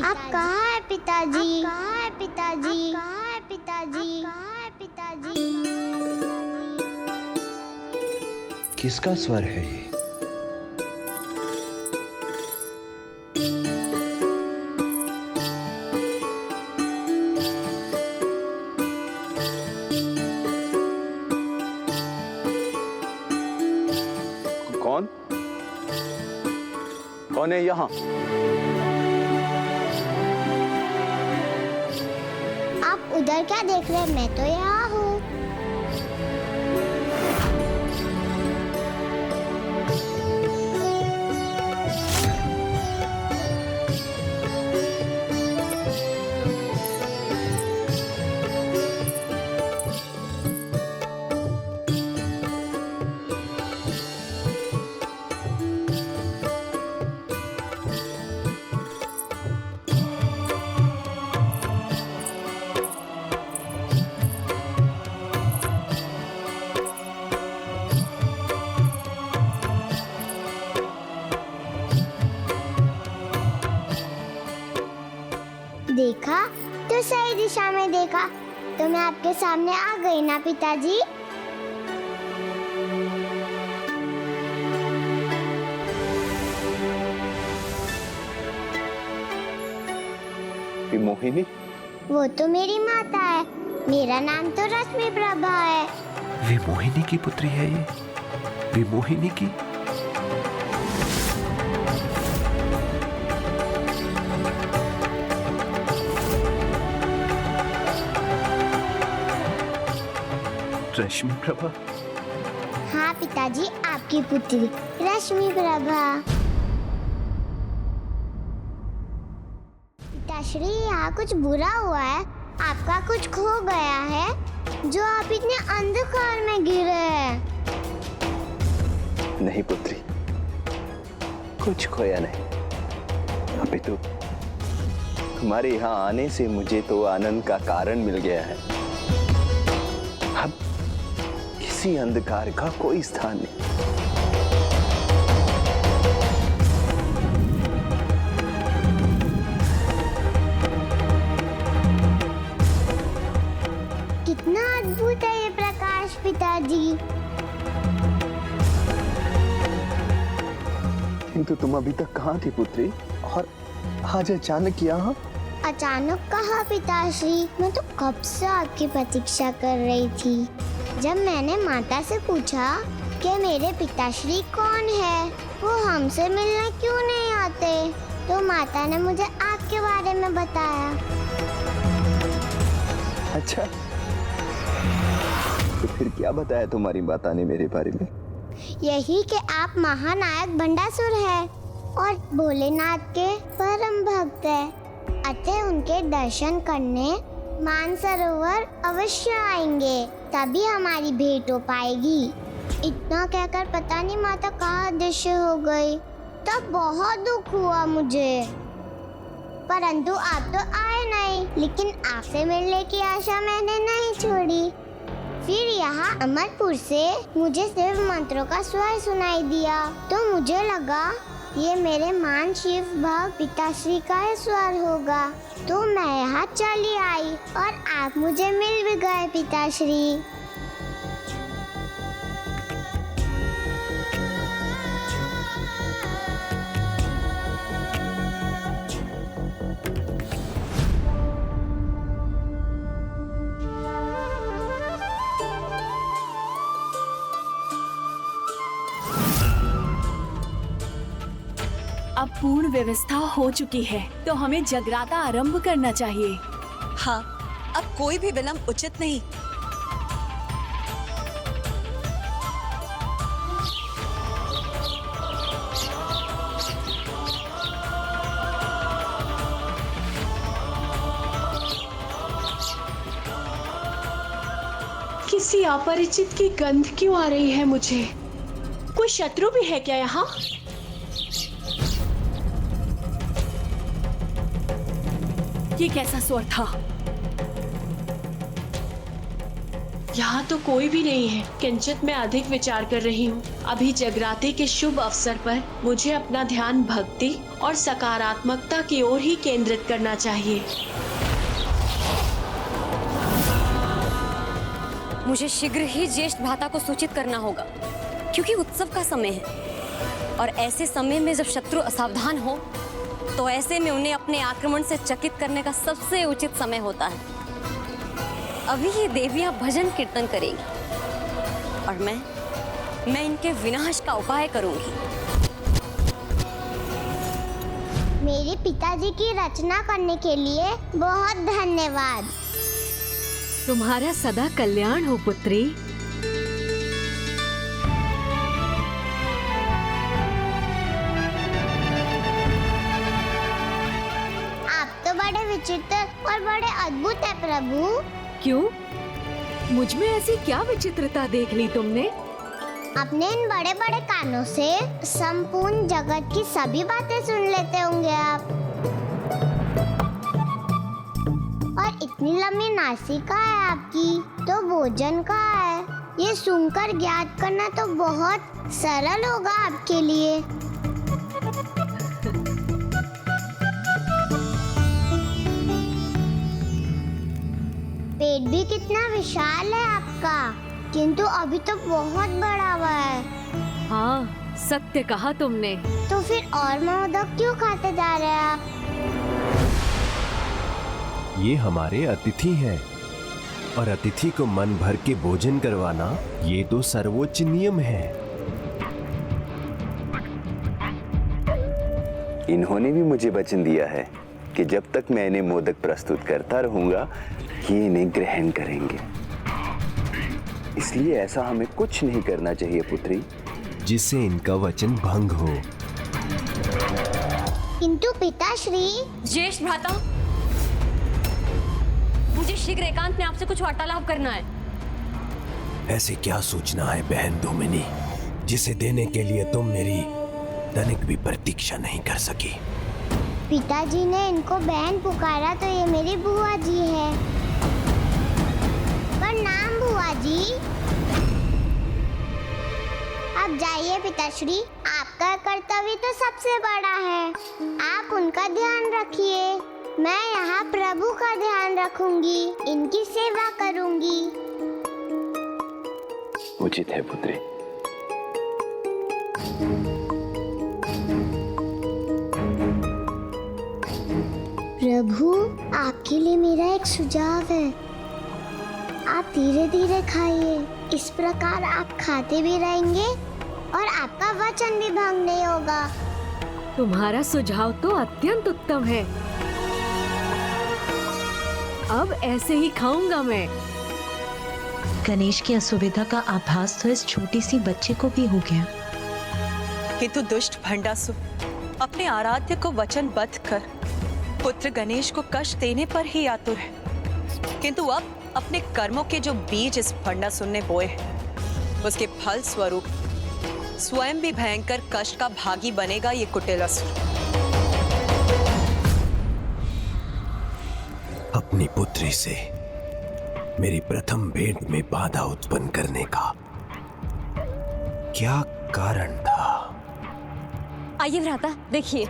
आप कहाँ है पिताजी? कहाँ है पिताजी? कहाँ है पिताजी? कहाँ है पिताजी? किसका स्वर है ये? कौन कौन है यहाँ? आप उधर क्या देख रहे हैं? मैं तो यहाँ हूँ। देखा तो सही दिशा में देखा तो मैं आपके सामने आ गई ना पिताजी। मोहिनी? वो तो मेरी माता है। मेरा नाम तो रश्मि प्रभा है। विमोहिनी की पुत्री है ये? विमोहिनी की? रश्मि प्रभा? हाँ पिताजी, आपकी पुत्री रश्मि प्रभा। पिताश्री, यहाँ कुछ बुरा हुआ है। आपका कुछ खो गया है जो आप इतने अंधकार में गिरे हैं। नहीं पुत्री, कुछ खोया नहीं। अभी तो तुम्हारे यहाँ आने से मुझे तो आनंद का कारण मिल गया है। अब किसी अंधकार का कोई स्थान नहीं। कितना अद्भुत है ये प्रकाश पिताजी। किंतु तुम अभी तक कहाँ थी पुत्री, और आज अचानक यहाँ? अचानक कहा पिताश्री, मैं तो कब से आपकी प्रतीक्षा कर रही थी। जब मैंने माता से पूछा कि मेरे पिताश्री कौन है, वो हमसे मिलने क्यों नहीं आते, तो माता ने मुझे आपके बारे में बताया। अच्छा, तो फिर क्या बताया तुम्हारी माता ने मेरे बारे में? यही कि आप महानायक बंडासुर हैं और भोलेनाथ के परम भक्त हैं। अतः उनके दर्शन करने मानसरोवर अवश्य आएंगे, तभी हमारी भेंट हो पाएगी। इतना कहकर पता नहीं माता कहाँ अदृश्य हो गई। तब बहुत दुख हुआ मुझे, परंतु आप तो आए नहीं। लेकिन आपसे मिलने की आशा मैंने नहीं छोड़ी। फिर यहाँ अमरपुर से मुझे शिव मंत्रों का स्वर सुनाई दिया, तो मुझे लगा ये मेरे मान शिव भक्त पिताश्री का ही स्वर होगा। तो मैं यहाँ चली आई और आप मुझे मिल भी गए पिताश्री। अब पूर्ण व्यवस्था हो चुकी है, तो हमें जगराता आरंभ करना चाहिए। हाँ, अब कोई भी विलंब उचित नहीं। किसी अपरिचित की गंध क्यों आ रही है मुझे? कोई शत्रु भी है क्या यहाँ? ये कैसा स्वर था? यहाँ तो कोई भी नहीं है। किंचित मैं अधिक विचार कर रही हूँ। अभी जगराते के शुभ अवसर पर मुझे अपना ध्यान भक्ति और सकारात्मकता की ओर ही केंद्रित करना चाहिए। मुझे शीघ्र ही ज्येष्ठ भ्राता को सूचित करना होगा, क्योंकि उत्सव का समय है और ऐसे समय में जब शत्रु असावधान हो तो ऐसे में उन्हें अपने आक्रमण से चकित करने का सबसे उचित समय होता है। अभी ये देवियां भजन कीर्तन करेंगी और मैं इनके विनाश का उपाय करूंगी। मेरे पिताजी की रचना करने के लिए बहुत धन्यवाद। तुम्हारा सदा कल्याण हो पुत्री। आप तो बड़े विचित्र और बड़े अद्भुत है प्रभु। क्यों? मुझ में ऐसी क्या विचित्रता देख ली तुमने? अपने इन बड़े बड़े कानों से संपूर्ण जगत की सभी बातें सुन लेते होंगे आप। और इतनी लंबी नासिका है आपकी, तो भोजन का है। ये सुनकर ज्ञात करना तो बहुत सरल होगा आपके लिए। पेट भी कितना विशाल है आपका, किंतु अभी तो बहुत बड़ा हुआ है। हाँ, सत्य कहा तुमने। तो फिर और मोदक क्यों खाते जा रहे हैं आप? ये हमारे अतिथि हैं और अतिथि को मन भर के भोजन करवाना ये तो सर्वोच्च नियम है। इन्होंने भी मुझे वचन दिया है कि जब तक मैं इन्हें मोदक प्रस्तुत करता रहूंगा ये इन्हें ग्रहण करेंगे। इसलिए ऐसा हमें कुछ नहीं करना चाहिए पुत्री जिससे इनका वचन भंग हो। किंतु पिताश्री। ज्येष्ठ भ्राता, मुझे शीघ्र एकांत में आपसे कुछ वार्तालाप करना है। ऐसी क्या सूचना है बहन दोमिनी, जिसे देने के लिए तुम मेरी तनिक भी प्रतीक्षा नहीं कर सकी? पिताजी ने इनको बहन पुकारा तो ये मेरी बुआ जी है। प्रणाम बुआ जी। अब जाइए पिताश्री, आपका कर्तव्य तो सबसे बड़ा है। आप उनका ध्यान रखिए, मैं यहाँ प्रभु का ध्यान रखूंगी, इनकी सेवा करूंगी। उचित है पुत्री। प्रभु, आपके लिए मेरा एक सुझाव है। आप धीरे धीरे खाइए, इस प्रकार आप खाते भी रहेंगे और आपका वचन भी भंग नहीं होगा। तुम्हारा सुझाव तो अत्यंत उत्तम है। अब ऐसे ही खाऊंगा मैं। गणेश की असुविधा का आभास तो इस छोटी सी बच्चे को भी हो गया। किंतु दुष्ट भंडासुर अपने आराध्य को वचनबद्ध कर पुत्र गणेश को कष्ट देने पर ही आतुर है, किंतु अब अपने कर्मों के जो बीज इस भंडासुर ने बोए हैं, उसके फल स्वरूप स्वयं भी भयंकर कष्ट का भागी बनेगा ये कुटिल असुर। अपनी पुत्री से मेरी प्रथम भेंट में बाधा उत्पन्न करने का क्या कारण था? आइए भ्राता, देखिए